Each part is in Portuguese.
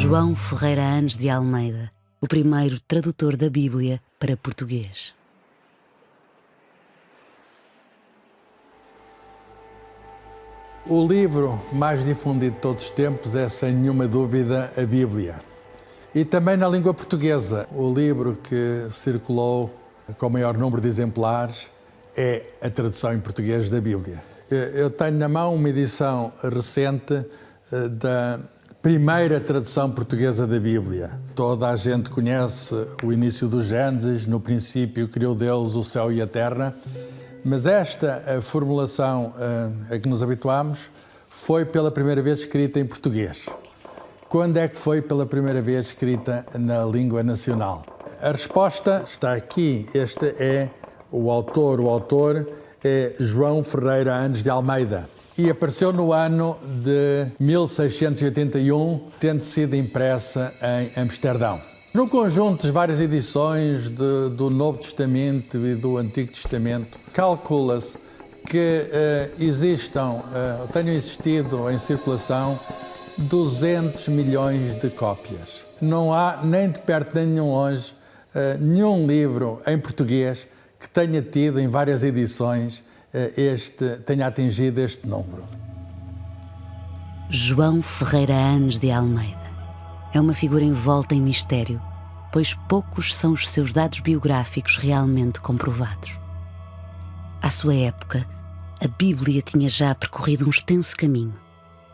João Ferreira Anes de Almeida, o primeiro tradutor da Bíblia para português. O livro mais difundido de todos os tempos é, sem nenhuma dúvida, a Bíblia. E também na língua portuguesa, o livro que circulou com o maior número de exemplares é a tradução em português da Bíblia. Eu tenho na mão uma edição recente da primeira tradução portuguesa da Bíblia. Toda a gente conhece o início do Gênesis, no princípio criou Deus o céu e a terra, mas esta formulação a que nos habituamos foi pela primeira vez escrita em português. Quando é que foi pela primeira vez escrita na língua nacional? A resposta está aqui. Este é o autor. O autor é João Ferreira Anes de Almeida. E apareceu no ano de 1681, tendo sido impressa em Amsterdão. No conjunto de várias edições do Novo Testamento e do Antigo Testamento, calcula-se que tenham existido em circulação 200 milhões de cópias. Não há, nem de perto nem de longe, nenhum livro em português que tenha tido em várias edições tenha atingido este número. João Ferreira Anes de Almeida é uma figura envolta em mistério, pois poucos são os seus dados biográficos realmente comprovados. À sua época, a Bíblia tinha já percorrido um extenso caminho,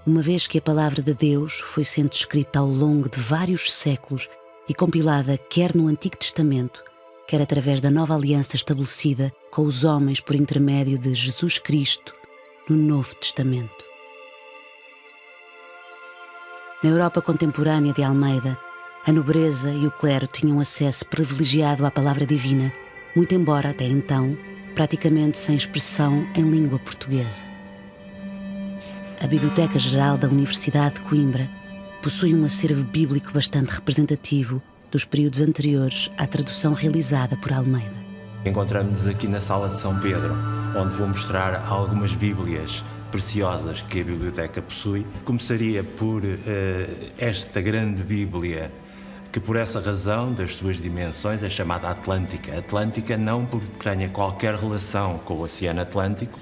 uma vez que a palavra de Deus foi sendo escrita ao longo de vários séculos e compilada quer no Antigo Testamento, quer através da nova aliança estabelecida com os homens por intermédio de Jesus Cristo no Novo Testamento. Na Europa contemporânea de Almeida, a nobreza e o clero tinham acesso privilegiado à palavra divina, muito embora, até então, praticamente sem expressão em língua portuguesa. A Biblioteca Geral da Universidade de Coimbra possui um acervo bíblico bastante representativo dos períodos anteriores à tradução realizada por Almeida. Encontramos-nos aqui na Sala de São Pedro, onde vou mostrar algumas Bíblias preciosas que a biblioteca possui. Começaria por esta grande Bíblia, que por essa razão, das suas dimensões, é chamada Atlântica. Atlântica não porque tenha qualquer relação com o Oceano Atlântico,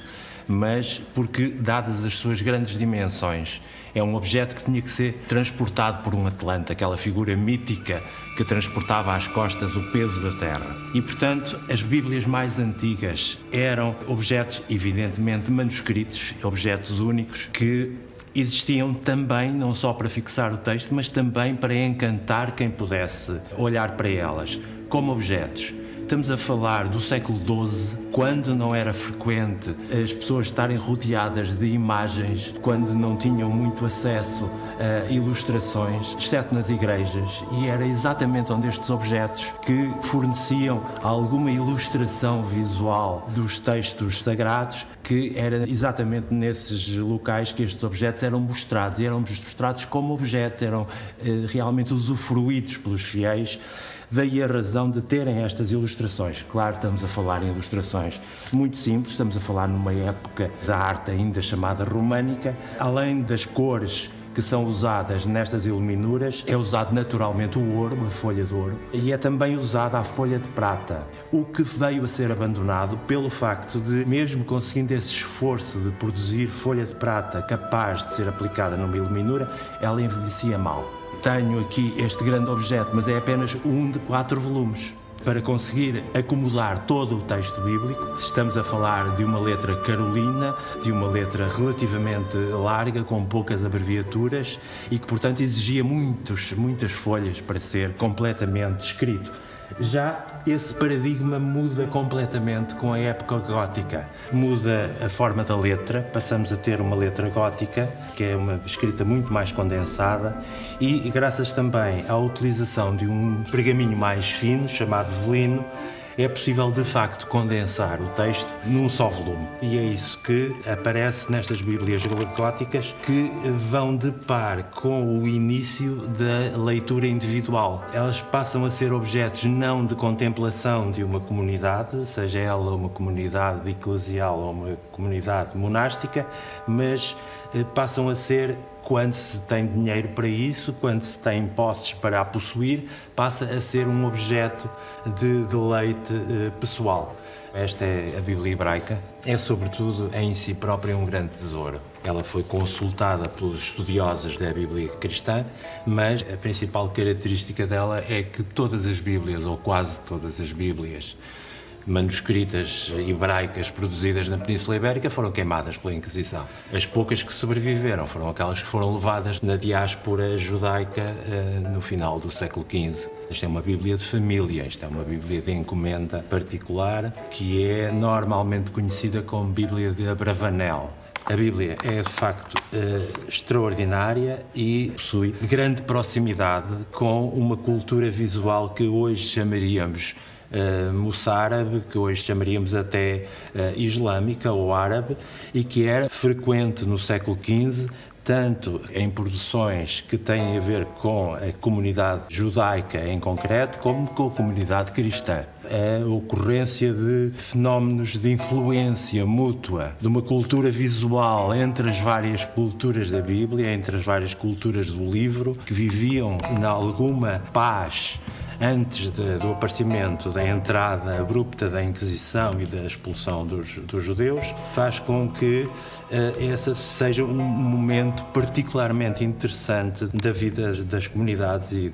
mas porque, dadas as suas grandes dimensões, é um objeto que tinha que ser transportado por um Atlante, aquela figura mítica que transportava às costas o peso da terra. E, portanto, as Bíblias mais antigas eram objetos, evidentemente, manuscritos, objetos únicos que existiam também, não só para fixar o texto, mas também para encantar quem pudesse olhar para elas como objetos. Estamos a falar do século XII, quando não era frequente as pessoas estarem rodeadas de imagens, quando não tinham muito acesso a ilustrações, exceto nas igrejas, e era exatamente onde estes objetos que forneciam alguma ilustração visual dos textos sagrados, que era exatamente nesses locais que estes objetos eram mostrados, e eram mostrados como objetos, eram realmente usufruídos pelos fiéis. Daí a razão de terem estas ilustrações. Claro, estamos a falar em ilustrações muito simples, estamos a falar numa época da arte ainda chamada românica. Além das cores que são usadas nestas iluminuras, é usado naturalmente o ouro, a folha de ouro, e é também usada a folha de prata, o que veio a ser abandonado pelo facto de, mesmo conseguindo esse esforço de produzir folha de prata capaz de ser aplicada numa iluminura, ela envelhecia mal. Tenho aqui este grande objeto, mas é apenas um de 4 volumes. Para conseguir acomodar todo o texto bíblico, estamos a falar de uma letra carolina, de uma letra relativamente larga, com poucas abreviaturas e que, portanto, exigia muitas folhas para ser completamente escrito. Já esse paradigma muda completamente com a época gótica. Muda a forma da letra, passamos a ter uma letra gótica, que é uma escrita muito mais condensada, e graças também à utilização de um pergaminho mais fino, chamado velino, é possível de facto condensar o texto num só volume. E é isso que aparece nestas Bíblias góticas, que vão de par com o início da leitura individual. Elas passam a ser objetos não de contemplação de uma comunidade, seja ela uma comunidade eclesial ou uma comunidade monástica, mas passam a ser quando se tem dinheiro para isso, quando se tem posses para a possuir, passa a ser um objeto de deleite pessoal. Esta é a Bíblia hebraica. É, sobretudo, em si própria um grande tesouro. Ela foi consultada pelos estudiosos da Bíblia cristã, mas a principal característica dela é que todas as Bíblias, ou quase todas as Bíblias, manuscritas hebraicas produzidas na Península Ibérica foram queimadas pela Inquisição. As poucas que sobreviveram foram aquelas que foram levadas na diáspora judaica no final do século XV. Isto é uma Bíblia de família, isto é uma Bíblia de encomenda particular, que é normalmente conhecida como Bíblia de Abravanel. A Bíblia é, de facto, extraordinária e possui grande proximidade com uma cultura visual que hoje chamaríamos moçárabe, que hoje chamaríamos até islâmica ou árabe, e que era frequente no século XV, tanto em produções que têm a ver com a comunidade judaica em concreto, como com a comunidade cristã. A ocorrência de fenómenos de influência mútua, de uma cultura visual entre as várias culturas da Bíblia, entre as várias culturas do livro, que viviam em alguma paz antes do aparecimento da entrada abrupta da Inquisição e da expulsão dos judeus, faz com que esse seja um momento particularmente interessante da vida das comunidades e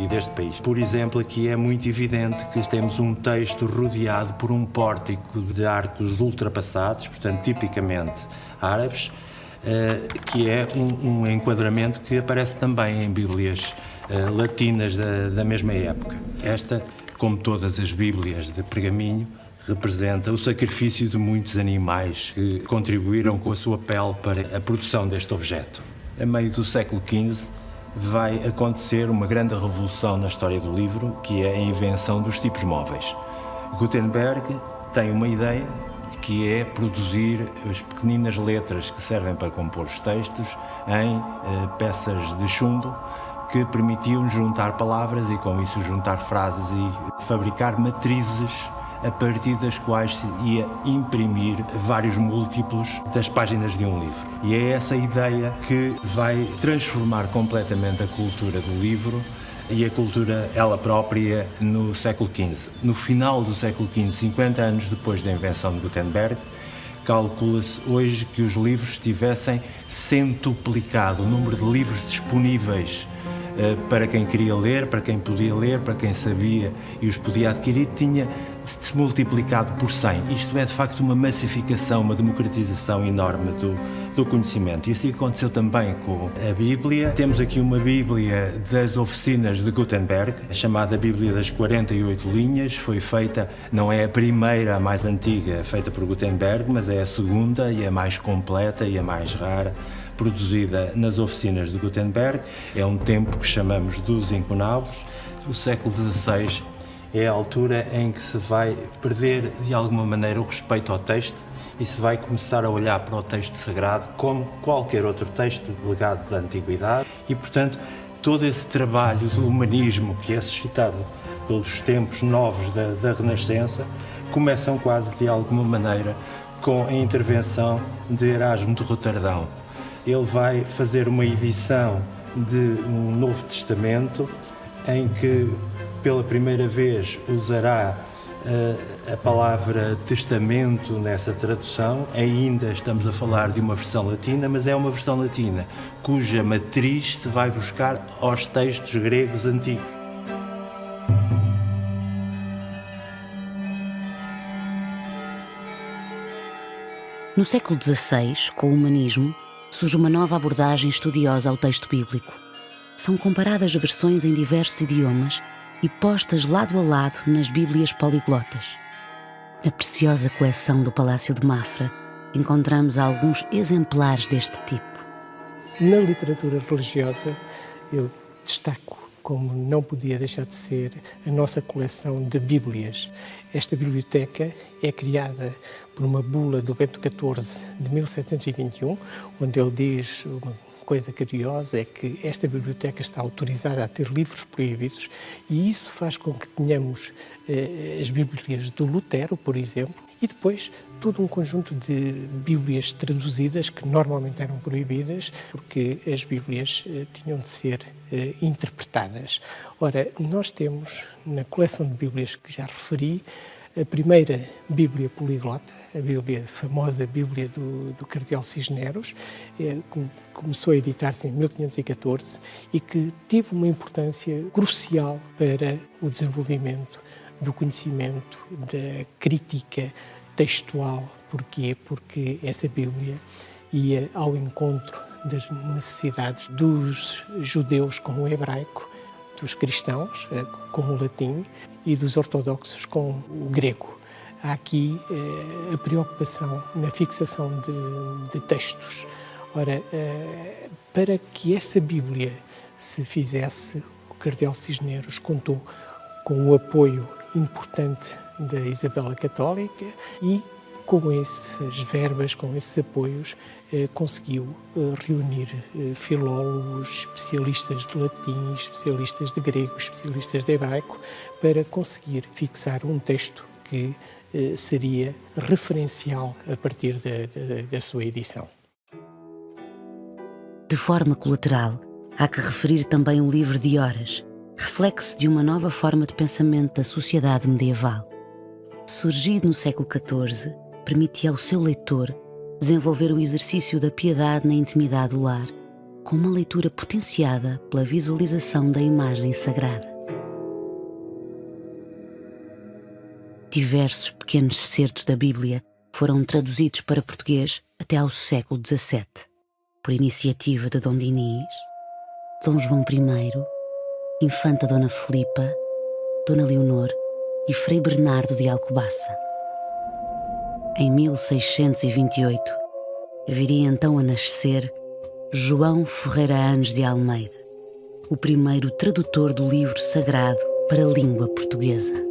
deste país. Por exemplo, aqui é muito evidente que temos um texto rodeado por um pórtico de arcos ultrapassados, portanto, tipicamente árabes, que é um enquadramento que aparece também em Bíblias latinas da mesma época. Esta, como todas as Bíblias de pergaminho, representa o sacrifício de muitos animais que contribuíram com a sua pele para a produção deste objeto. A meio do século XV vai acontecer uma grande revolução na história do livro, que é a invenção dos tipos móveis. Gutenberg tem uma ideia, que é produzir as pequeninas letras que servem para compor os textos em peças de chumbo, que permitiam juntar palavras e, com isso, juntar frases e fabricar matrizes a partir das quais se ia imprimir vários múltiplos das páginas de um livro. E é essa ideia que vai transformar completamente a cultura do livro e a cultura ela própria no século XV. No final do século XV, 50 anos depois da invenção de Gutenberg, calcula-se hoje que os livros tivessem centuplicado o número de livros disponíveis para quem queria ler, para quem podia ler, para quem sabia e os podia adquirir, tinha-se multiplicado por 100. Isto é, de facto, uma massificação, uma democratização enorme do conhecimento. E assim aconteceu também com a Bíblia. Temos aqui uma Bíblia das oficinas de Gutenberg, a chamada Bíblia das 48 linhas. Foi feita, não é a primeira, a mais antiga, feita por Gutenberg, mas é a segunda e a mais completa e a mais rara, produzida nas oficinas de Gutenberg. É um tempo que chamamos dos incunábulos. O século XVI é a altura em que se vai perder, de alguma maneira, o respeito ao texto e se vai começar a olhar para o texto sagrado como qualquer outro texto legado da Antiguidade. E, portanto, todo esse trabalho do humanismo que é suscitado pelos tempos novos da Renascença começam quase, de alguma maneira, com a intervenção de Erasmo de Roterdão. Ele vai fazer uma edição de um Novo Testamento em que, pela primeira vez, usará a palavra testamento nessa tradução. Ainda estamos a falar de uma versão latina, mas é uma versão latina cuja matriz se vai buscar aos textos gregos antigos. No século XVI, com o humanismo, surge uma nova abordagem estudiosa ao texto bíblico. São comparadas versões em diversos idiomas e postas lado a lado nas Bíblias poliglotas. Na preciosa coleção do Palácio de Mafra, encontramos alguns exemplares deste tipo. Na literatura religiosa, eu destaco, como não podia deixar de ser, a nossa coleção de Bíblias. Esta biblioteca é criada por uma bula do Bento XIV de 1721, onde ele diz uma coisa curiosa, é que esta biblioteca está autorizada a ter livros proibidos, e isso faz com que tenhamos as Bíblias do Lutero, por exemplo, E depois todo um conjunto de Bíblias traduzidas que normalmente eram proibidas porque as Bíblias tinham de ser interpretadas. Ora, nós temos na coleção de Bíblias que já referi a primeira Bíblia poliglota, a famosa Bíblia do Cardeal Cisneros, que começou a editar-se em 1514 e que teve uma importância crucial para o desenvolvimento do conhecimento, da crítica textual. Porquê? Porque essa Bíblia ia ao encontro das necessidades dos judeus com o hebraico, dos cristãos com o latim e dos ortodoxos com o grego. Há aqui a preocupação na fixação de textos. Ora, para que essa Bíblia se fizesse, o Cardeal Cisneros contou com o apoio importante da Isabela Católica e com essas verbas, com esses apoios, conseguiu reunir filólogos, especialistas de latim, especialistas de grego, especialistas de hebraico, para conseguir fixar um texto que seria referencial a partir da sua edição. De forma colateral, há que referir também o livro de Horas, reflexo de uma nova forma de pensamento da sociedade medieval. Surgido no século XIV, permitia ao seu leitor desenvolver o exercício da piedade na intimidade do lar, com uma leitura potenciada pela visualização da imagem sagrada. Diversos pequenos excertos da Bíblia foram traduzidos para português até ao século XVII, por iniciativa de Dom Dinis, Dom João I, Infanta Dona Filipa, Dona Leonor e Frei Bernardo de Alcobaça. Em 1628, viria então a nascer João Ferreira Anes de Almeida, o primeiro tradutor do livro sagrado para a língua portuguesa.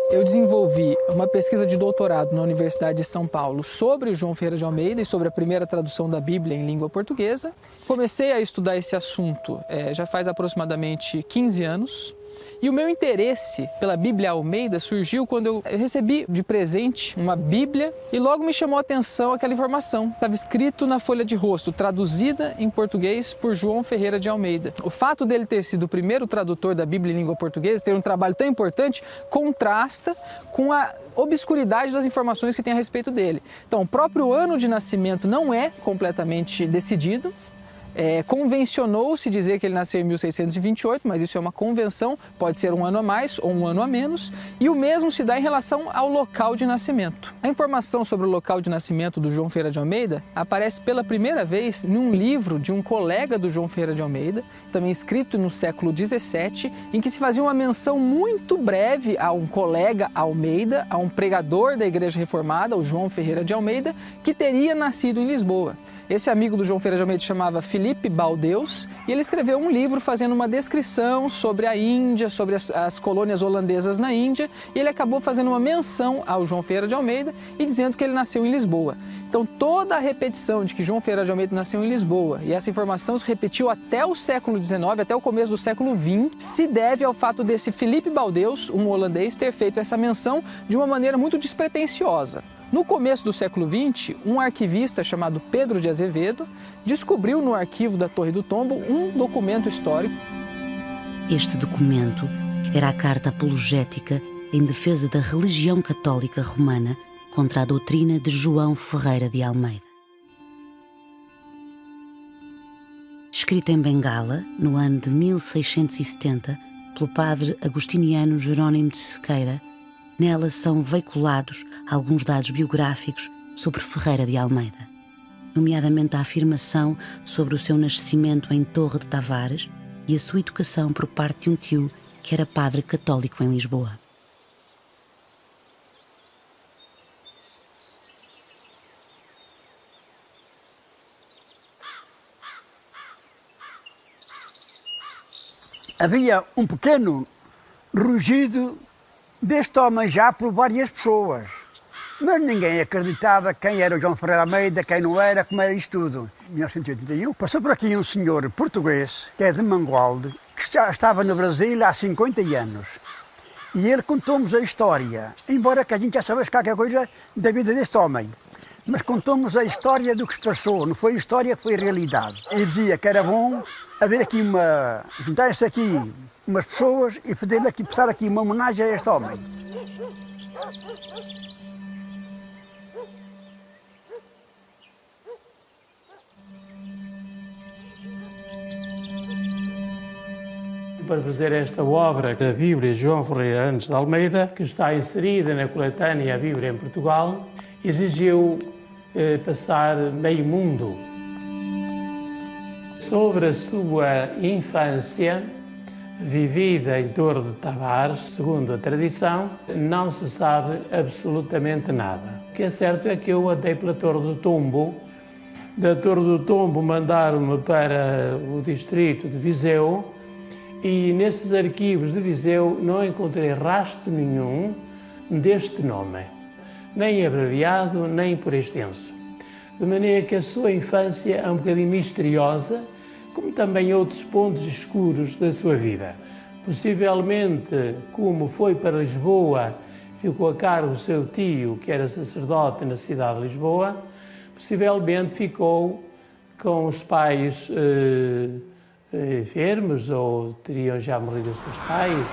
Eu desenvolvi uma pesquisa de doutorado na Universidade de São Paulo sobre o João Ferreira de Almeida e sobre a primeira tradução da Bíblia em língua portuguesa. Comecei a estudar esse assunto já faz aproximadamente 15 anos. E o meu interesse pela Bíblia Almeida surgiu quando eu recebi de presente uma Bíblia e logo me chamou a atenção aquela informação. Estava escrito na folha de rosto, traduzida em português por João Ferreira de Almeida. O fato dele ter sido o primeiro tradutor da Bíblia em língua portuguesa, ter um trabalho tão importante, contrasta com a obscuridade das informações que tem a respeito dele. Então, o próprio ano de nascimento não é completamente decidido. Convencionou-se dizer que ele nasceu em 1628, mas isso é uma convenção, pode ser um ano a mais ou um ano a menos, e o mesmo se dá em relação ao local de nascimento. A informação sobre o local de nascimento do João Ferreira de Almeida aparece pela primeira vez num livro de um colega do João Ferreira de Almeida, também escrito no século XVII, em que se fazia uma menção muito breve a um colega Almeida, a um pregador da Igreja Reformada, o João Ferreira de Almeida, que teria nascido em Lisboa. Esse amigo do João Ferreira de Almeida chamava Filipe Baldeus e ele escreveu um livro fazendo uma descrição sobre a Índia, sobre as colônias holandesas na Índia, e ele acabou fazendo uma menção ao João Ferreira de Almeida e dizendo que ele nasceu em Lisboa. Então toda a repetição de que João Ferreira de Almeida nasceu em Lisboa, e essa informação se repetiu até o século XIX, até o começo do século XX, se deve ao fato desse Filipe Baldeus, um holandês, ter feito essa menção de uma maneira muito despretensiosa. No começo do século XX, um arquivista chamado Pedro de Azevedo descobriu no arquivo da Torre do Tombo um documento histórico. Este documento era a carta apologética em defesa da religião católica romana contra a doutrina de João Ferreira de Almeida. Escrita em Bengala, no ano de 1670, pelo padre agostiniano Jerónimo de Sequeira, nela são veiculados alguns dados biográficos sobre Ferreira de Almeida, nomeadamente a afirmação sobre o seu nascimento em Torre de Tavares e a sua educação por parte de um tio que era padre católico em Lisboa. Havia um pequeno rugido deste homem já por várias pessoas. Mas ninguém acreditava quem era o João Ferreira Almeida, quem não era, como era isto tudo. Em 1981 passou por aqui um senhor português, que é de Mangualde, que já estava no Brasil há 50 anos. E ele contou-nos a história, embora que a gente já soubesse qualquer coisa da vida deste homem. Mas contou-nos a história do que se passou, não foi história, foi realidade. Ele dizia que era bom haver aqui juntar-se aqui umas pessoas e prestar aqui uma homenagem a este homem. Para fazer esta obra da Bíblia João Ferreira Antes de Almeida, que está inserida na coletânea A Bíblia em Portugal, exigiu passar meio mundo. Sobre a sua infância, vivida em Torre de Tavares, segundo a tradição, não se sabe absolutamente nada. O que é certo é que eu andei pela Torre do Tombo. Da Torre do Tombo mandaram-me para o distrito de Viseu, e nesses arquivos de Viseu não encontrei rastro nenhum deste nome, nem abreviado, nem por extenso. De maneira que a sua infância é um bocadinho misteriosa, como também outros pontos escuros da sua vida. Possivelmente, como foi para Lisboa, ficou a cargo do seu tio, que era sacerdote na cidade de Lisboa, possivelmente ficou com os pais enfermos ou teriam já morrido os seus pais.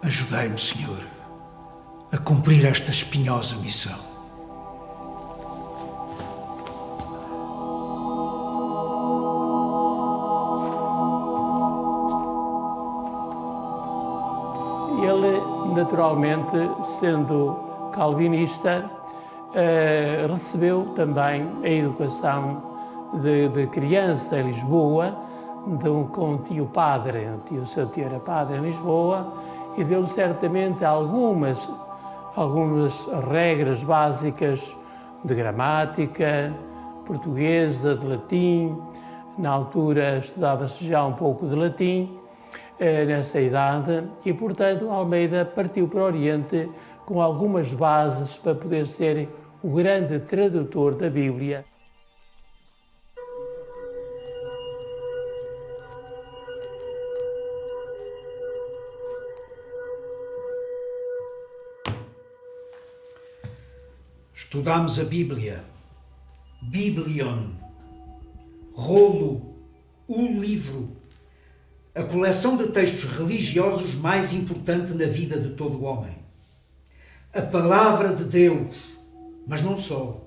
Ajudai-me, Senhor, a cumprir esta espinhosa missão. Ele, naturalmente, sendo calvinista, recebeu também a educação de criança em Lisboa, com um tio padre, o seu tio era padre em Lisboa, e deu-lhe certamente algumas regras básicas de gramática portuguesa, de latim. Na altura estudava-se já um pouco de latim, nessa idade, e, portanto, Almeida partiu para o Oriente com algumas bases para poder ser o grande tradutor da Bíblia. Estudamos a Bíblia, Biblion, rolo, o livro, a coleção de textos religiosos mais importante na vida de todo o homem. A palavra de Deus, mas não só.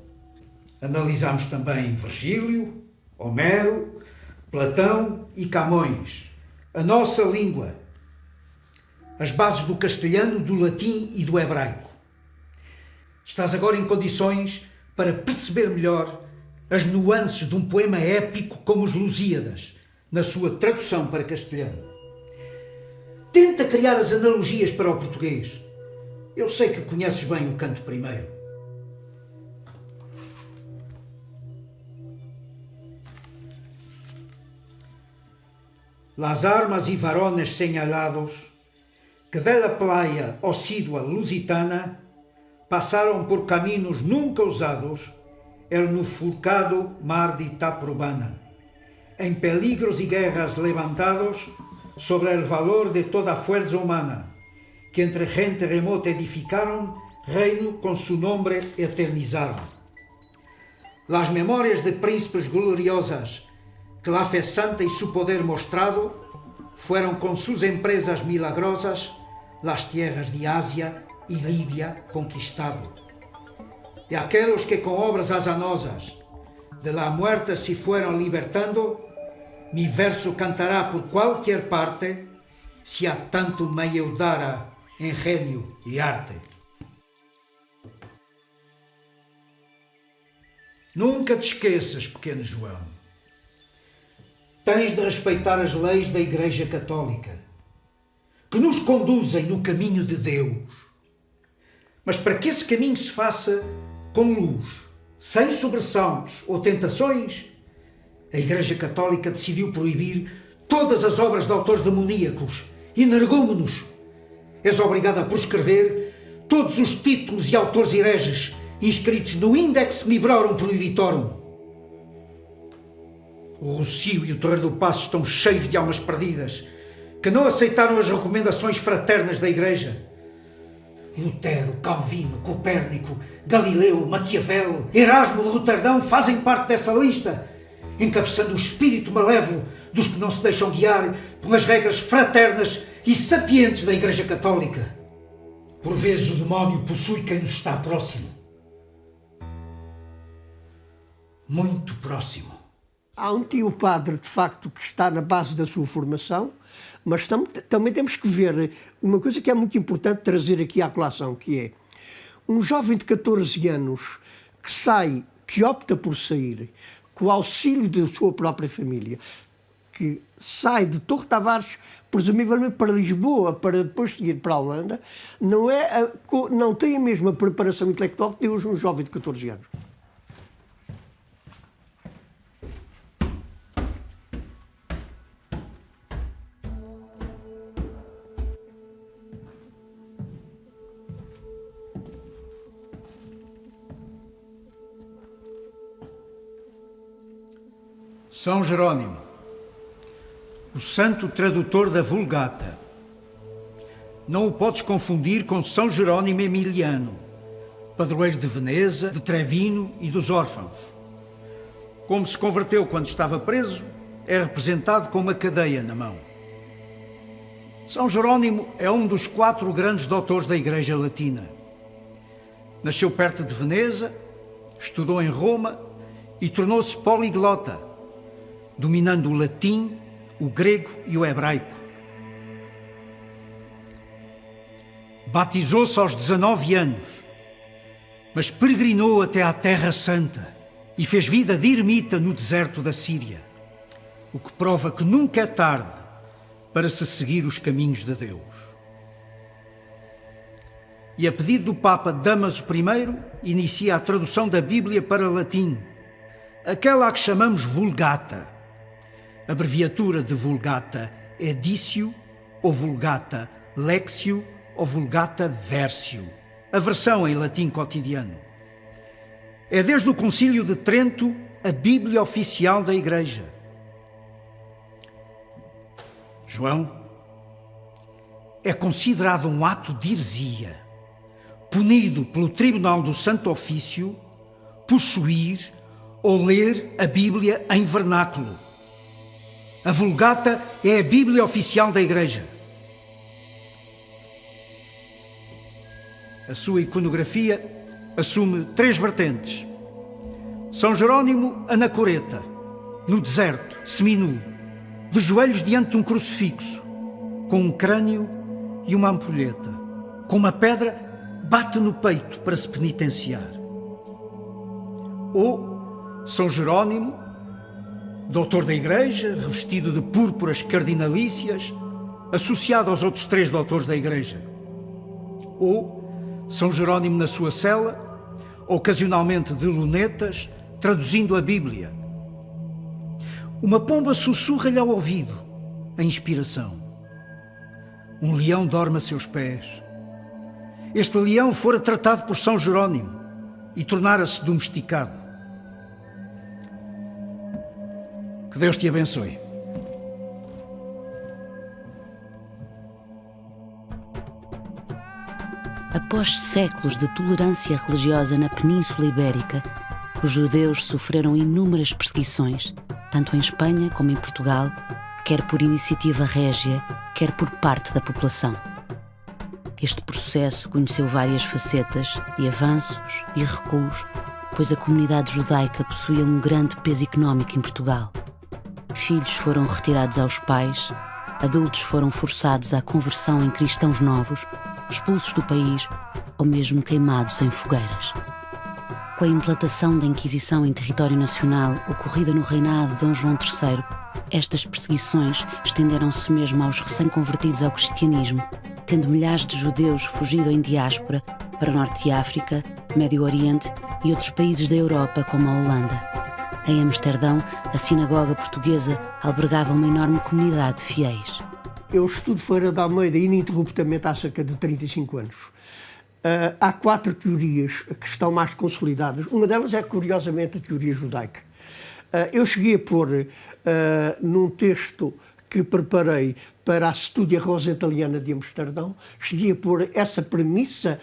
Analisamos também Virgílio, Homero, Platão e Camões, a nossa língua, as bases do castelhano, do latim e do hebraico. Estás agora em condições para perceber melhor as nuances de um poema épico como os Lusíadas, na sua tradução para castelhano. Tenta criar as analogias para o português. Eu sei que conheces bem o canto primeiro. Las armas y varones señalados que de la playa osidua lusitana passaram por caminhos nunca usados el nufurcado mar de Itaprobana en peligros y guerras levantados sobre el valor de toda fuerza humana, que entre gente remota edificaron reino con su nombre eternizaron. Las memorias de príncipes gloriosas que la fe santa y su poder mostrado fueron con sus empresas milagrosas las tierras de Asia y Libia conquistado. Y aquellos que con obras azanosas de la muerte se fueron libertando, mi verso cantará por cualquier parte, si a tanto me ayudara engenio e arte. Nunca te esqueças, pequeno João. Tens de respeitar as leis da Igreja Católica, que nos conduzem no caminho de Deus. Mas para que esse caminho se faça com luz, sem sobressaltos ou tentações, a Igreja Católica decidiu proibir todas as obras de autores demoníacos, energúmenos. És obrigado a proscrever todos os títulos e autores hereges inscritos no Index Librorum Prohibitorum. O Rocio e o Terreiro do Paço estão cheios de almas perdidas que não aceitaram as recomendações fraternas da Igreja. Lutero, Calvino, Copérnico, Galileu, Maquiavel, Erasmo de Roterdão fazem parte dessa lista, encabeçando o espírito malévolo dos que não se deixam guiar pelas regras fraternas e sapientes da Igreja Católica. Por vezes o demónio possui quem nos está próximo. Muito próximo. Há um tio padre, de facto, que está na base da sua formação, mas também temos que ver uma coisa que é muito importante trazer aqui à colação, que é um jovem de 14 anos que opta por sair com o auxílio da sua própria família, que sai de Torre Tavares, presumivelmente para Lisboa, para depois seguir para a Holanda, não tem a mesma preparação intelectual que tem hoje um jovem de 14 anos. São Jerónimo, o santo tradutor da Vulgata. Não o podes confundir com São Jerónimo Emiliano, padroeiro de Veneza, de Trevino e dos órfãos. Como se converteu quando estava preso, é representado com uma cadeia na mão. São Jerónimo é um dos 4 grandes doutores da Igreja Latina. Nasceu perto de Veneza, estudou em Roma e tornou-se poliglota, dominando o latim, o grego e o hebraico. Batizou-se aos 19 anos, mas peregrinou até à Terra Santa e fez vida de ermita no deserto da Síria, o que prova que nunca é tarde para se seguir os caminhos de Deus. E a pedido do Papa Dámaso I, inicia a tradução da Bíblia para latim, aquela a que chamamos Vulgata. A abreviatura de Vulgata é Editio, ou Vulgata Lexio, ou Vulgata Versio, a versão em latim cotidiano. É desde o Concílio de Trento a Bíblia oficial da Igreja. João, é considerado um ato de heresia, punido pelo Tribunal do Santo Ofício, possuir ou ler a Bíblia em vernáculo. A Vulgata é a Bíblia oficial da Igreja. A sua iconografia assume 3 vertentes. São Jerónimo anacoreta, no deserto, seminu, de joelhos diante de um crucifixo, com um crânio e uma ampulheta. Com uma pedra, bate no peito para se penitenciar. Ou São Jerónimo, doutor da Igreja, revestido de púrpuras cardinalícias, associado aos outros 3 doutores da Igreja. Ou São Jerónimo na sua cela, ocasionalmente de lunetas, traduzindo a Bíblia. Uma pomba sussurra-lhe ao ouvido a inspiração. Um leão dorme a seus pés. Este leão fora tratado por São Jerónimo e tornara-se domesticado. Que Que Deus te abençoe. Após séculos de tolerância religiosa na Península Ibérica, os judeus sofreram inúmeras perseguições, tanto em Espanha como em Portugal, quer por iniciativa régia, quer por parte da população. Este processo conheceu várias facetas, de avanços e recuos, pois a comunidade judaica possuía um grande peso económico em Portugal. Filhos foram retirados aos pais, adultos foram forçados à conversão em cristãos novos, expulsos do país ou mesmo queimados em fogueiras. Com a implantação da Inquisição em território nacional ocorrida no reinado de Dom João III, estas perseguições estenderam-se mesmo aos recém-convertidos ao cristianismo, tendo milhares de judeus fugido em diáspora para o Norte de África, Médio Oriente e outros países da Europa, como a Holanda. Em Amsterdão, a sinagoga portuguesa albergava uma enorme comunidade de fiéis. Eu estudo Ferreira de Almeida ininterruptamente há cerca de 35 anos. Há 4 teorias que estão mais consolidadas. Uma delas é, curiosamente, a teoria judaica. Eu cheguei a pôr num texto que preparei para a Studia Rosa Italiana de Amsterdão, cheguei a pôr essa premissa,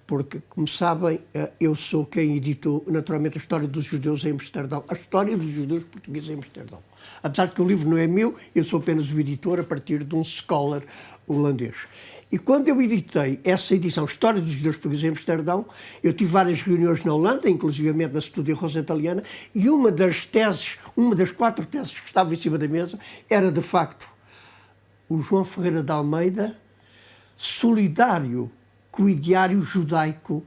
porque, como sabem, eu sou quem editou, naturalmente, a História dos Judeus em Amsterdão, a História dos Judeus Portugueses em Amsterdão. Apesar de que o livro não é meu, eu sou apenas o editor a partir de um scholar holandês. E quando eu editei essa edição, História dos Judeus Portugueses em Amsterdão, eu tive várias reuniões na Holanda, inclusivamente na Studia Rosa Italiana, e uma das 4 teses que estava em cima da mesa era, de facto, o João Ferreira de Almeida solidário com o ideário judaico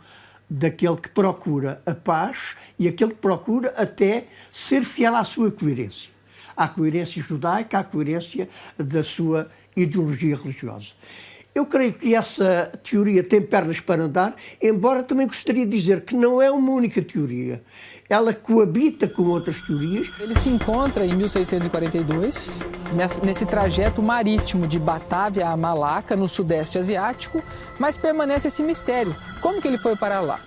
daquele que procura a paz e aquele que procura até ser fiel à sua coerência. À coerência judaica, à coerência da sua ideologia religiosa. Eu creio que essa teoria tem pernas para andar, embora também gostaria de dizer que não é uma única teoria. Ela coabita com outras teorias. Ele se encontra em 1642, nesse trajeto marítimo de Batávia a Malaca, no Sudeste Asiático, mas permanece esse mistério. Como que ele foi para lá?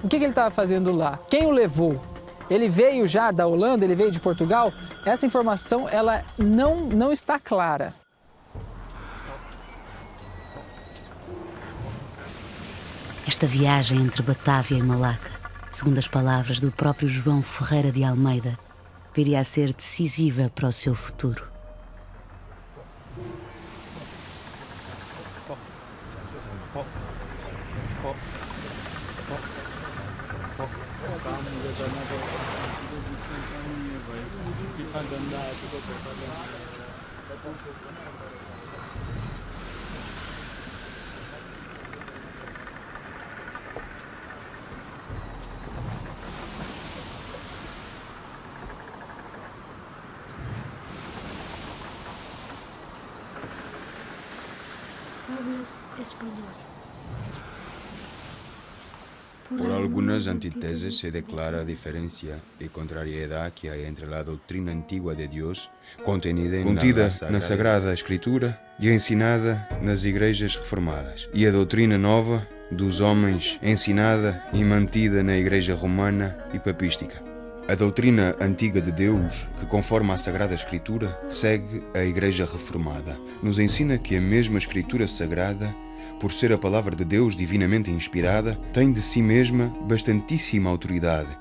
O que ele estava fazendo lá? Quem o levou? Ele veio já da Holanda? Ele veio de Portugal? Essa informação ela não está clara. Esta viagem entre Batávia e Malaca, segundo as palavras do próprio João Ferreira de Almeida, viria a ser decisiva para o seu futuro. Por algunas antítesis se declara diferencia y contrariedad que hay entre la doctrina antigua de Dios, contida na Sagrada Escritura e ensinada nas igrejas reformadas, e a doutrina nova dos homens, ensinada e mantida na Igreja Romana e Papística. A doutrina antiga de Deus, que conforme à Sagrada Escritura, segue a Igreja Reformada. Nos ensina que a mesma Escritura Sagrada, por ser a palavra de Deus divinamente inspirada, tem de si mesma bastantíssima autoridade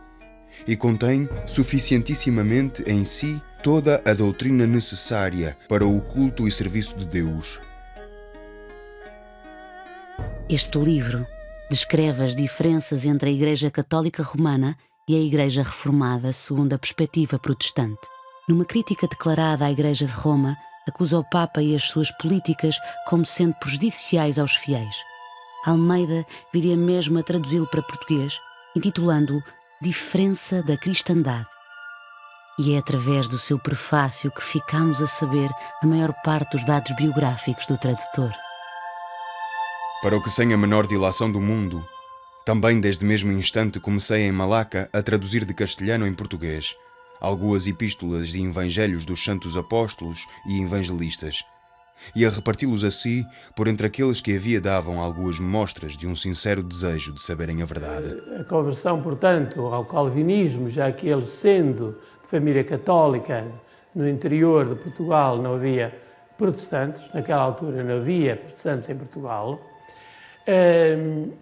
e contém suficientissimamente em si toda a doutrina necessária para o culto e serviço de Deus. Este livro descreve as diferenças entre a Igreja Católica Romana e a Igreja Reformada segundo a perspectiva protestante. Numa crítica declarada à Igreja de Roma, acusa o Papa e as suas políticas como sendo prejudiciais aos fiéis. Almeida viria mesmo a traduzi-lo para português, intitulando-o Diferença da Cristandade. E é através do seu prefácio que ficamos a saber a maior parte dos dados biográficos do tradutor. Para o que sem a menor dilação do mundo, também desde mesmo instante comecei em Malaca a traduzir de castelhano em português algumas epístolas e evangelhos dos santos apóstolos e evangelistas, e a reparti-los assim por entre aqueles que havia davam algumas mostras de um sincero desejo de saberem a verdade. A conversão, portanto, ao calvinismo, já que ele, sendo de família católica, no interior de Portugal não havia protestantes, naquela altura não havia protestantes em Portugal.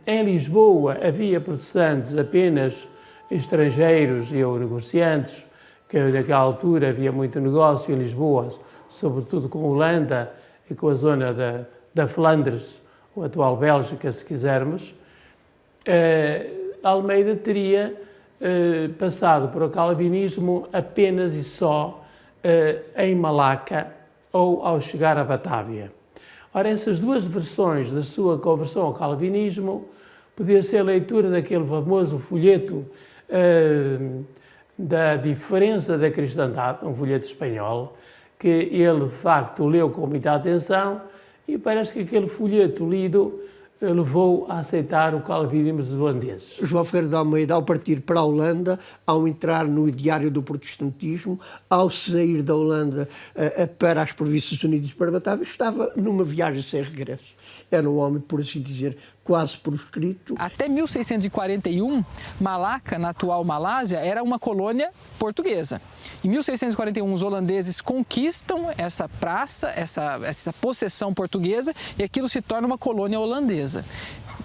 Em Lisboa havia protestantes apenas estrangeiros e ou negociantes, que naquela altura havia muito negócio em Lisboa, sobretudo com a Holanda e com a zona da Flandres, ou atual Bélgica, se quisermos. Almeida teria passado para o calvinismo apenas e só em Malaca ou ao chegar a Batávia. Ora, essas duas versões da sua conversão ao calvinismo podia ser a leitura daquele famoso folheto da diferença da cristandade, um folheto espanhol, que ele de facto leu com muita atenção e parece que aquele folheto lido levou a aceitar o calvinismo dos holandeses. João Ferreira de Almeida, ao partir para a Holanda, ao entrar no ideário do protestantismo, ao sair da Holanda para as Províncias Unidas para Batávia, estava numa viagem sem regresso. Era um homem, por assim dizer, quase proscrito. Até 1641, Malaca, na atual Malásia, era uma colônia portuguesa. Em 1641, os holandeses conquistam essa praça, essa possessão portuguesa, e aquilo se torna uma colônia holandesa.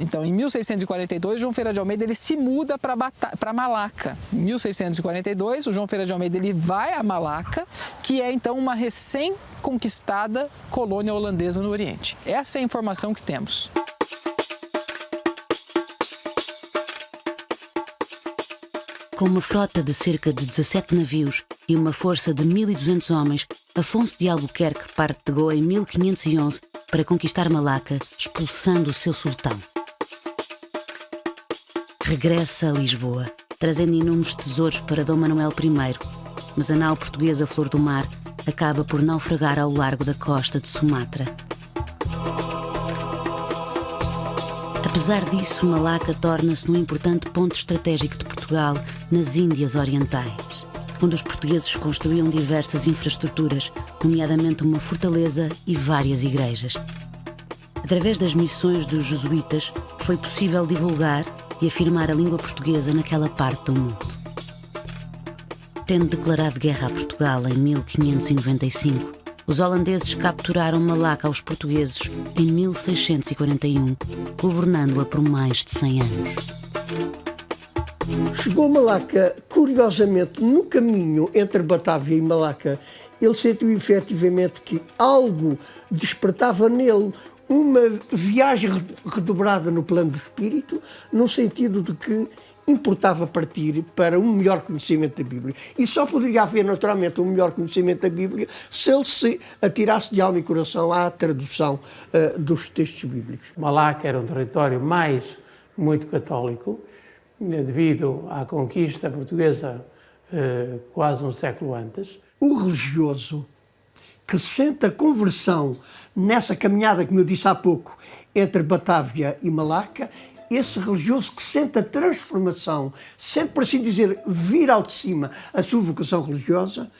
Então, em 1642, João Ferreira de Almeida ele se muda para Malaca. Em 1642, o João Ferreira de Almeida ele vai a Malaca, que é então uma recém-conquistada colônia holandesa no Oriente. Essa é a informação que temos. Com uma frota de cerca de 17 navios e uma força de 1.200 homens, Afonso de Albuquerque parte de Goa em 1511 para conquistar Malaca, expulsando o seu sultão. Regressa a Lisboa, trazendo inúmeros tesouros para Dom Manuel I, mas a nau portuguesa Flor do Mar acaba por naufragar ao largo da costa de Sumatra. Apesar disso, Malaca torna-se um importante ponto estratégico de Portugal nas Índias Orientais, onde os portugueses construíam diversas infraestruturas, nomeadamente uma fortaleza e várias igrejas. Através das missões dos jesuítas, foi possível divulgar e afirmar a língua portuguesa naquela parte do mundo. Tendo declarado guerra a Portugal em 1595, os holandeses capturaram Malaca aos portugueses em 1641, governando-a por mais de 100 anos. Chegou a Malaca, curiosamente, no caminho entre Batávia e Malaca, ele sentiu efetivamente que algo despertava nele uma viagem redobrada no plano do espírito, no sentido de que importava partir para um melhor conhecimento da Bíblia. E só poderia haver, naturalmente, um melhor conhecimento da Bíblia se ele se atirasse de alma e coração à tradução dos textos bíblicos. Malaca era um território muito católico, devido à conquista portuguesa quase um século antes. O religioso que sente a conversão nessa caminhada, como eu disse há pouco, entre Batávia e Malaca, esse religioso que sente a transformação, sente, por assim dizer, vir ao de cima a sua vocação religiosa,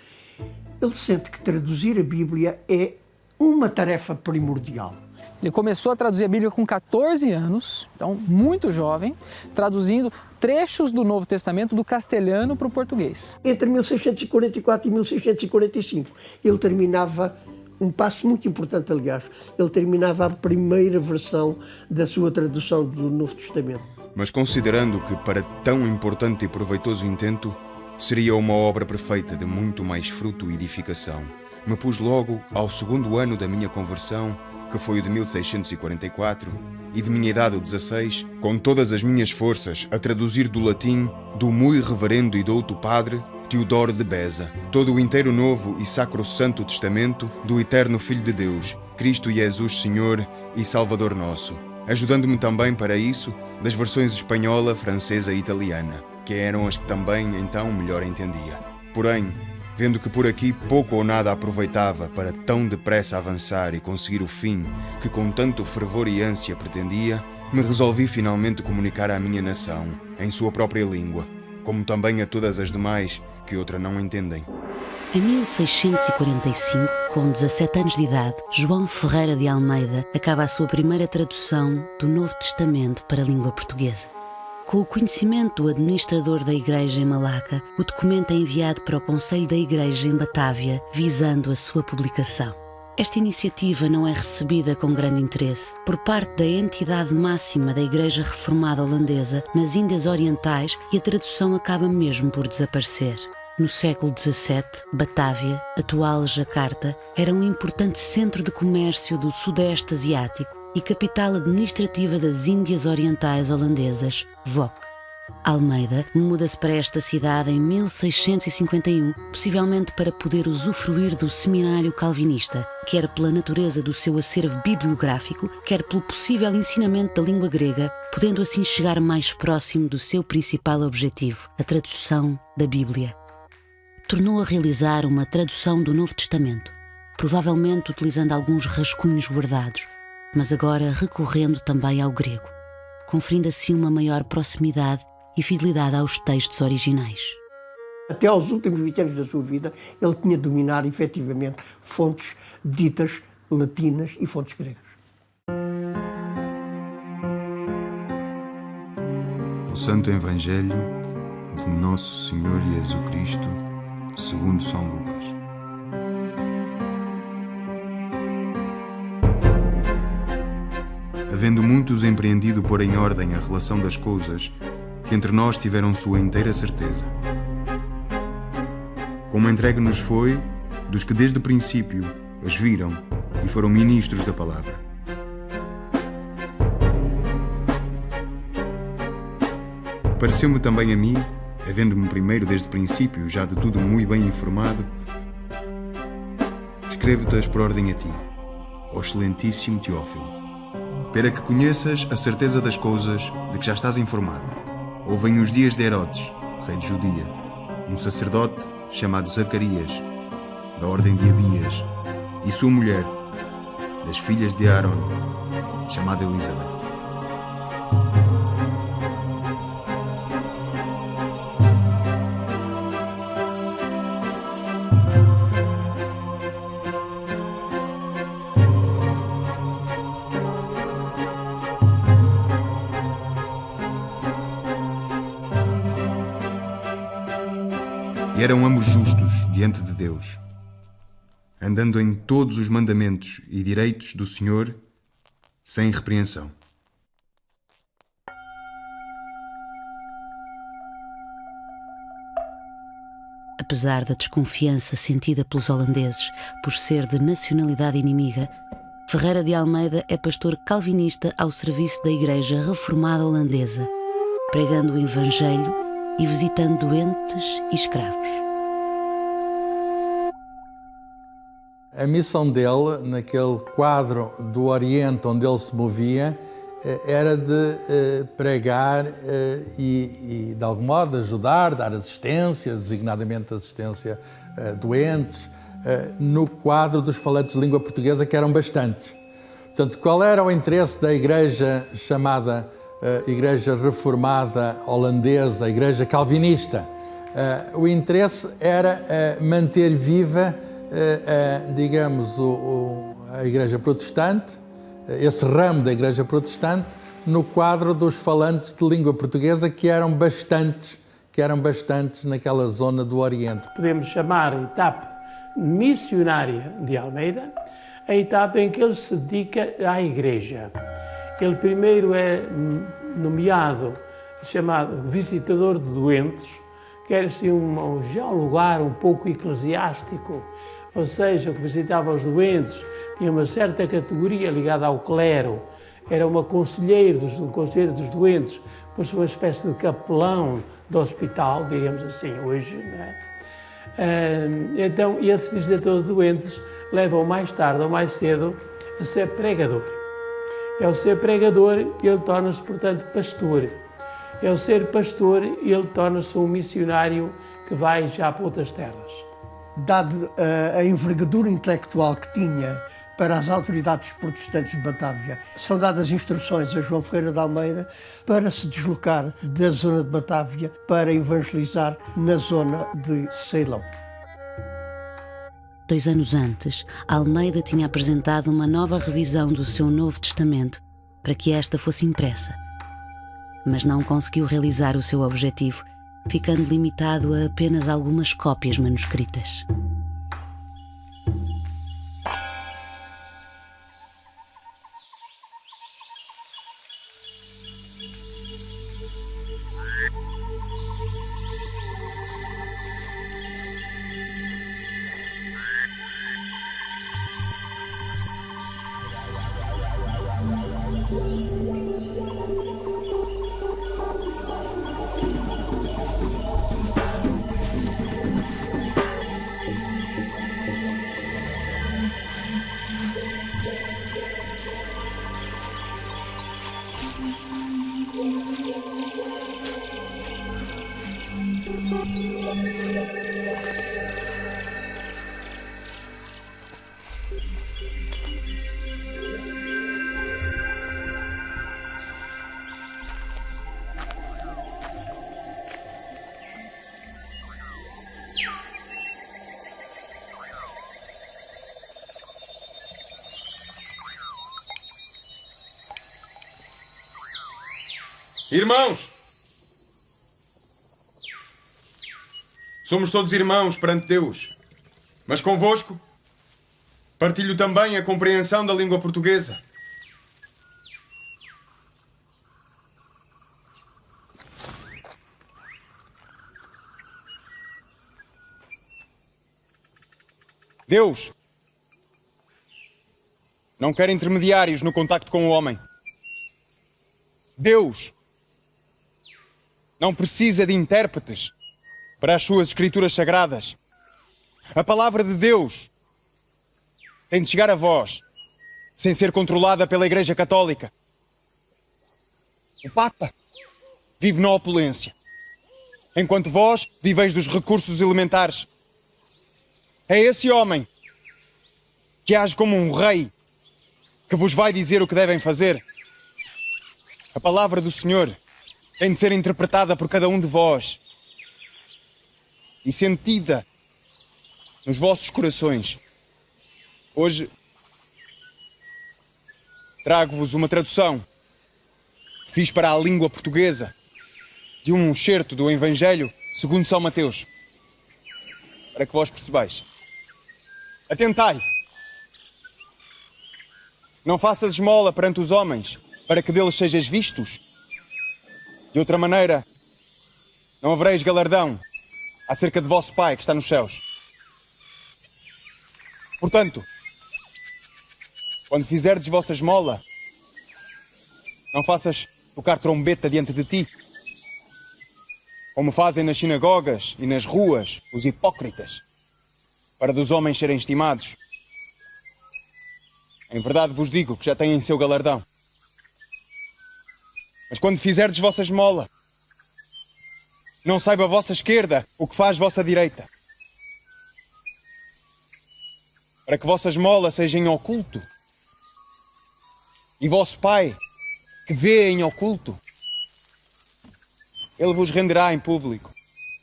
ele sente que traduzir a Bíblia é uma tarefa primordial. Ele começou a traduzir a Bíblia com 14 anos, então muito jovem, traduzindo trechos do Novo Testamento do castelhano para o português. Entre 1644 e 1645, ele terminava um passo muito importante, aliás. Ele terminava a primeira versão da sua tradução do Novo Testamento. Mas considerando que, para tão importante e proveitoso intento, seria uma obra perfeita de muito mais fruto e edificação, me pus logo, ao segundo ano da minha conversão, que foi o de 1644, e de minha idade, o 16, com todas as minhas forças, a traduzir do latim, do muito reverendo e douto padre Teodoro de Beza, todo o inteiro Novo e Sacro-Santo Testamento do eterno Filho de Deus, Cristo Jesus Senhor e Salvador nosso, ajudando-me também para isso das versões espanhola, francesa e italiana, que eram as que também então melhor entendia. Porém, vendo que por aqui pouco ou nada aproveitava para tão depressa avançar e conseguir o fim que com tanto fervor e ânsia pretendia, me resolvi finalmente comunicar à minha nação, em sua própria língua, como também a todas as demais que outra não entendem. Em 1645, com 17 anos de idade, João Ferreira de Almeida acaba a sua primeira tradução do Novo Testamento para a língua portuguesa. Com o conhecimento do administrador da Igreja em Malaca, o documento é enviado para o Conselho da Igreja em Batávia, visando a sua publicação. Esta iniciativa não é recebida com grande interesse por parte da entidade máxima da Igreja Reformada Holandesa nas Índias Orientais e a tradução acaba mesmo por desaparecer. No século XVII, Batávia, atual Jacarta, era um importante centro de comércio do Sudeste Asiático e capital administrativa das Índias Orientais Holandesas, VOC. Almeida muda-se para esta cidade em 1651, possivelmente para poder usufruir do seminário calvinista, quer pela natureza do seu acervo bibliográfico, quer pelo possível ensinamento da língua grega, podendo assim chegar mais próximo do seu principal objetivo, a tradução da Bíblia. Tornou a realizar uma tradução do Novo Testamento, provavelmente utilizando alguns rascunhos guardados, mas agora recorrendo também ao grego, conferindo assim uma maior proximidade e fidelidade aos textos originais. Até aos últimos 20 anos da sua vida, ele tinha de dominar, efetivamente, fontes ditas latinas e fontes gregas. O Santo Evangelho de Nosso Senhor Jesus Cristo, segundo São Lucas. Havendo muitos empreendido pôr em ordem a relação das coisas, que entre nós tiveram sua inteira certeza. Como entregue nos foi dos que desde o princípio as viram e foram ministros da palavra. Pareceu-me também a mim, havendo-me primeiro desde o princípio já de tudo muito bem informado, escrevo-te por ordem a ti, ó excelentíssimo Teófilo, para que conheças a certeza das coisas de que já estás informado. Houve os dias de Herodes, rei de Judea, um sacerdote chamado Zacarias, da ordem de Abias, e sua mulher, das filhas de Aaron, chamada Elizabeth. E eram ambos justos diante de Deus, andando em todos os mandamentos e direitos do Senhor, sem repreensão. Apesar da desconfiança sentida pelos holandeses por ser de nacionalidade inimiga, Ferreira de Almeida é pastor calvinista ao serviço da Igreja Reformada Holandesa, pregando o Evangelho e visitando doentes e escravos. A missão dele, naquele quadro do Oriente onde ele se movia, era de pregar e, de algum modo, ajudar, dar assistência, designadamente assistência a doentes, no quadro dos falantes de língua portuguesa, que eram bastantes. Portanto, qual era o interesse da igreja chamada Igreja Reformada Holandesa, a Igreja Calvinista? O interesse era manter viva, digamos, a Igreja Protestante, esse ramo da Igreja Protestante, no quadro dos falantes de língua portuguesa, que eram bastantes naquela zona do Oriente. Podemos chamar a etapa missionária de Almeida a etapa em que ele se dedica à Igreja. Ele primeiro é nomeado, chamado visitador de doentes, que era assim já um lugar um pouco eclesiástico, ou seja, que visitava os doentes, tinha uma certa categoria ligada ao clero, era um conselheiro dos doentes, fosse uma espécie de capelão do hospital, diríamos assim, hoje, não é? Então, esse visitador de doentes leva-o mais tarde ou mais cedo a ser pregador. Ao ser pregador, ele torna-se, portanto, pastor. Ao ser pastor, ele torna-se um missionário que vai já para outras terras. Dado a envergadura intelectual que tinha para as autoridades protestantes de Batávia, são dadas instruções a João Ferreira de Almeida para se deslocar da zona de Batávia para evangelizar na zona de Ceilão. 2 anos antes, Almeida tinha apresentado uma nova revisão do seu Novo Testamento para que esta fosse impressa. mas não conseguiu realizar o seu objetivo, ficando limitado a apenas algumas cópias manuscritas. Irmãos! Somos todos irmãos perante Deus, mas convosco partilho também a compreensão da língua portuguesa. Deus não quer intermediários no contacto com o homem. Deus não precisa de intérpretes para as suas escrituras sagradas. A palavra de Deus tem de chegar a vós sem ser controlada pela Igreja Católica. O Papa vive na opulência, enquanto vós viveis dos recursos elementares. É esse homem que age como um rei que vos vai dizer o que devem fazer. A palavra do Senhor tem de ser interpretada por cada um de vós e sentida nos vossos corações. Hoje trago-vos uma tradução que fiz para a língua portuguesa de um excerto do Evangelho segundo São Mateus, para que vós percebais. Atentai! Não faças esmola perante os homens, para que deles sejas vistos. De outra maneira, não havereis galardão acerca de vosso Pai que está nos céus. Portanto, quando fizerdes vossa esmola, não faças tocar trombeta diante de ti, como fazem nas sinagogas e nas ruas os hipócritas, para dos homens serem estimados. Em verdade vos digo que já têm seu galardão. Mas quando fizerdes vossa esmola, não saiba a vossa esquerda o que faz vossa direita, para que vossa esmola seja em oculto, e vosso Pai, que vê em oculto, Ele vos renderá em público,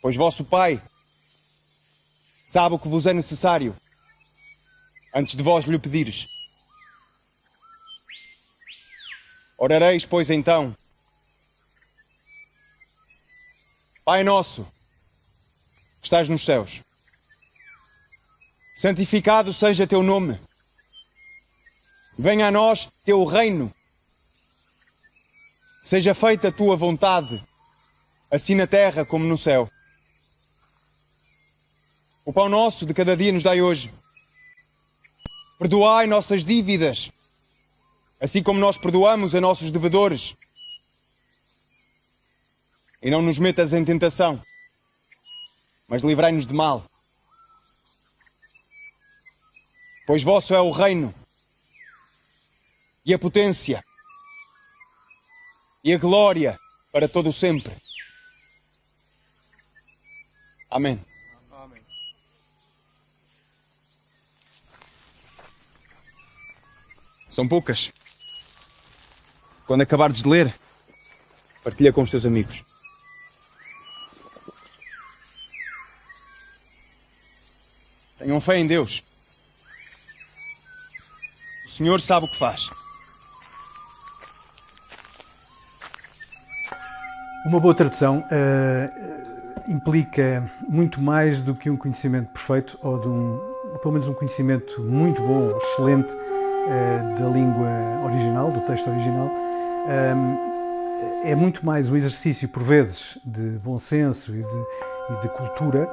pois vosso Pai sabe o que vos é necessário, antes de vós lhe pedires. Orareis, pois, então: Pai nosso, que estás nos céus, santificado seja teu nome. Venha a nós teu reino. Seja feita a tua vontade, assim na terra como no céu. O pão nosso de cada dia nos dai hoje. Perdoai nossas dívidas, assim como nós perdoamos a nossos devedores. E não nos metas em tentação, mas livrai-nos de mal. Pois vosso é o reino, e a potência, e a glória para todo o sempre. Amém. Amém. São poucas. Quando acabares de ler, partilha com os teus amigos. Tenham fé em Deus. O Senhor sabe o que faz. Uma boa tradução implica muito mais do que um conhecimento perfeito ou pelo menos um conhecimento muito bom, excelente da língua original, do texto original. É muito mais um exercício, por vezes, de bom senso e de cultura,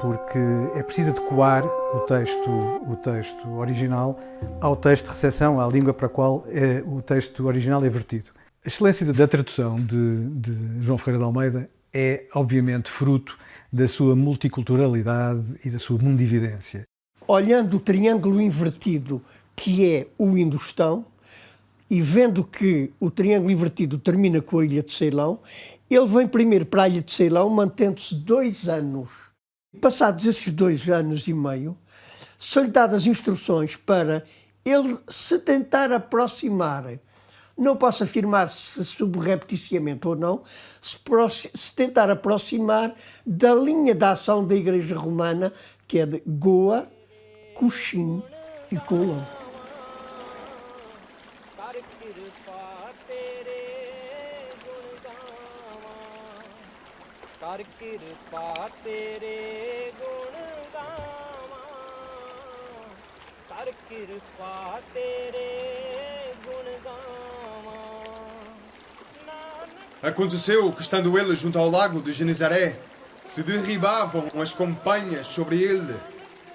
porque é preciso adequar o texto original ao texto de recepção, à língua para a qual o texto original é vertido. A excelência da tradução de João Ferreira de Almeida é, obviamente, fruto da sua multiculturalidade e da sua mundividência. Olhando o triângulo invertido que é o Indostão e vendo que o triângulo invertido termina com a ilha de Ceilão, ele vem primeiro para a ilha de Ceilão, mantendo-se 2 anos. Passados esses 2 anos e meio, são-lhe dadas instruções para ele se tentar aproximar. Não posso afirmar se subrepticiamente ou não, se tentar aproximar da linha de ação da Igreja Romana, que é de Goa, Cochin e Colombo. Aconteceu que, estando ele junto ao lago de Genezaré, se derribavam as companhias sobre ele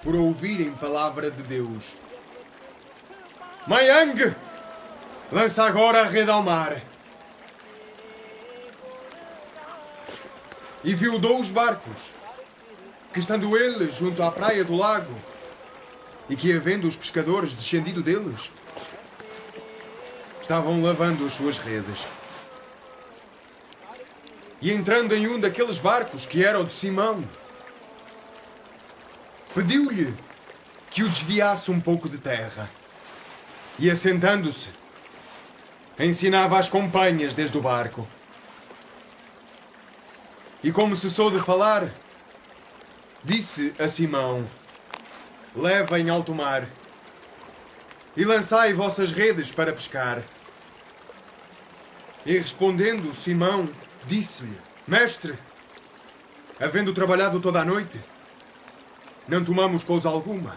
por ouvirem palavra de Deus. Mayang, lança agora a rede ao mar. E viu 2 barcos, que estando ele junto à praia do lago, e que, havendo os pescadores descendido deles, estavam lavando as suas redes. E entrando em um daqueles barcos, que era o de Simão, pediu-lhe que o desviasse um pouco de terra. E, assentando-se, ensinava às companhias desde o barco. E como cessou de falar, disse a Simão: leva em alto mar e lançai vossas redes para pescar. E respondendo Simão, disse-lhe: mestre, havendo trabalhado toda a noite, não tomamos coisa alguma,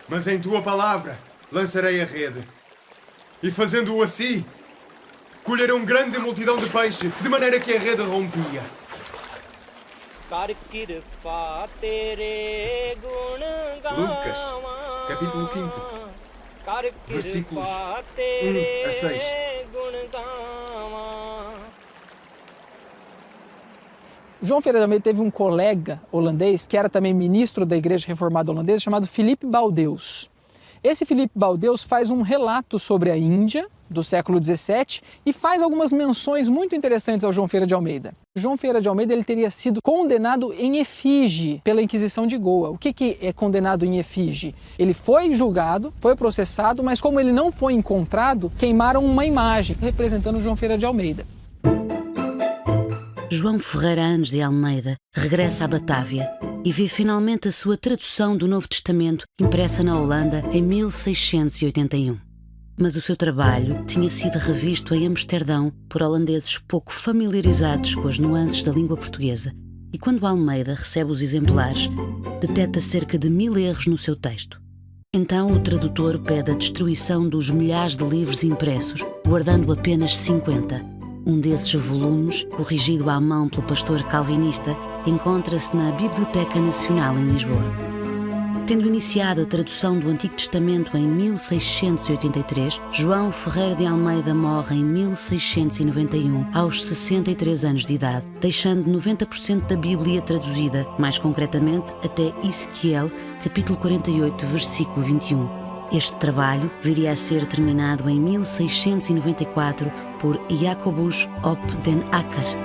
mas em tua palavra lançarei a rede. E fazendo-o assim, colheram grande multidão de peixe, de maneira que a rede rompia. Lucas, capítulo 5, versículos 1 a 6. João Ferreira de Almeida teve um colega holandês, que era também ministro da Igreja Reformada Holandesa, chamado Philippe Baudeus. Esse Philippe Baudeus faz um relato sobre a Índia, do século XVII, e faz algumas menções muito interessantes ao João Ferreira de Almeida. João Ferreira de Almeida ele teria sido condenado em efígie pela Inquisição de Goa. O que é condenado em efígie? Ele foi julgado, foi processado, mas como ele não foi encontrado, queimaram uma imagem representando João Ferreira de Almeida. João Ferreira Anes de Almeida regressa à Batávia e vê finalmente a sua tradução do Novo Testamento impressa na Holanda em 1681. Mas o seu trabalho tinha sido revisto em Amsterdão por holandeses pouco familiarizados com as nuances da língua portuguesa, e quando Almeida recebe os exemplares, detecta cerca de 1000 erros no seu texto. Então o tradutor pede a destruição dos milhares de livros impressos, guardando apenas 50. Um desses volumes, corrigido à mão pelo pastor calvinista, encontra-se na Biblioteca Nacional em Lisboa. Tendo iniciado a tradução do Antigo Testamento em 1683, João Ferreira de Almeida morre em 1691, aos 63 anos de idade, deixando 90% da Bíblia traduzida, mais concretamente até Ezequiel, capítulo 48, versículo 21. Este trabalho viria a ser terminado em 1694 por Jacobus op den Akker.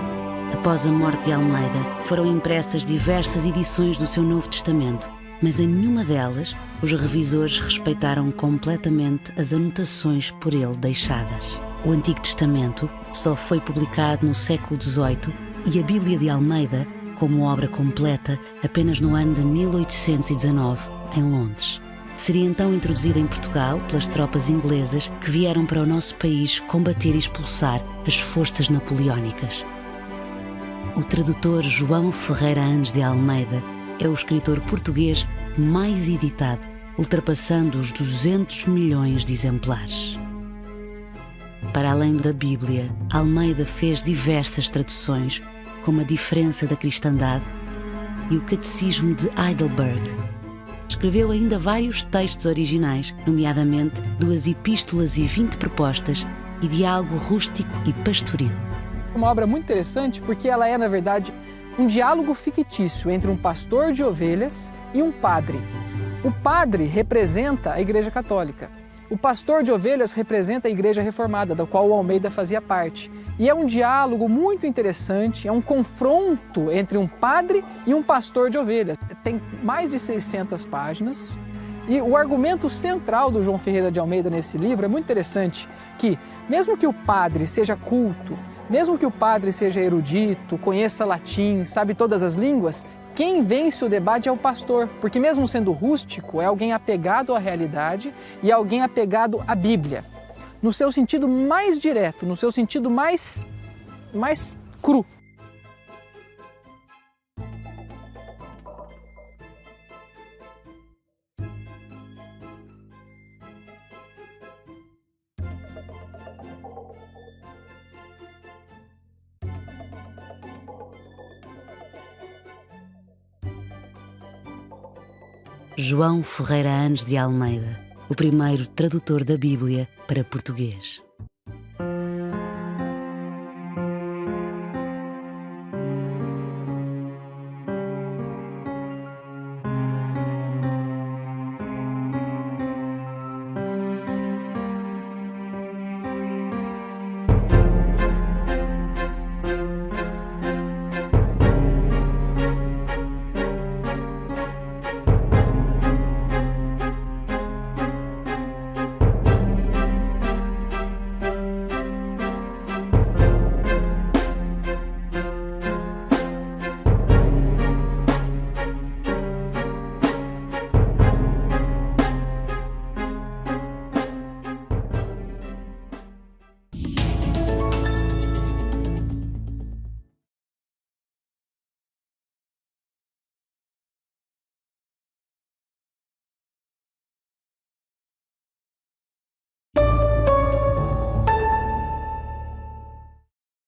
Após a morte de Almeida, foram impressas diversas edições do seu Novo Testamento, mas em nenhuma delas os revisores respeitaram completamente as anotações por ele deixadas. O Antigo Testamento só foi publicado no século XVIII e a Bíblia de Almeida, como obra completa, apenas no ano de 1819, em Londres. Seria então introduzida em Portugal pelas tropas inglesas que vieram para o nosso país combater e expulsar as forças napoleónicas. O tradutor João Ferreira Anes de Almeida é o escritor português mais editado, ultrapassando os 200 milhões de exemplares. Para além da Bíblia, Almeida fez diversas traduções, como A Diferença da Cristandade e o Catecismo de Heidelberg. Escreveu ainda vários textos originais, nomeadamente 2 epístolas e 20 propostas e Diálogo Rústico e Pastoril. Uma obra muito interessante porque ela é, na verdade, um diálogo fictício entre um pastor de ovelhas e um padre. O padre representa a Igreja Católica. O pastor de ovelhas representa a Igreja Reformada, da qual o Almeida fazia parte. E é um diálogo muito interessante, é um confronto entre um padre e um pastor de ovelhas. Tem mais de 600 páginas. E o argumento central do João Ferreira de Almeida nesse livro é muito interessante, que mesmo que o padre seja culto, mesmo que o padre seja erudito, conheça latim, sabe todas as línguas, quem vence o debate é o pastor, porque mesmo sendo rústico, é alguém apegado à realidade e alguém apegado à Bíblia, no seu sentido mais direto, no seu sentido mais cru. João Ferreira Anes de Almeida, o primeiro tradutor da Bíblia para português.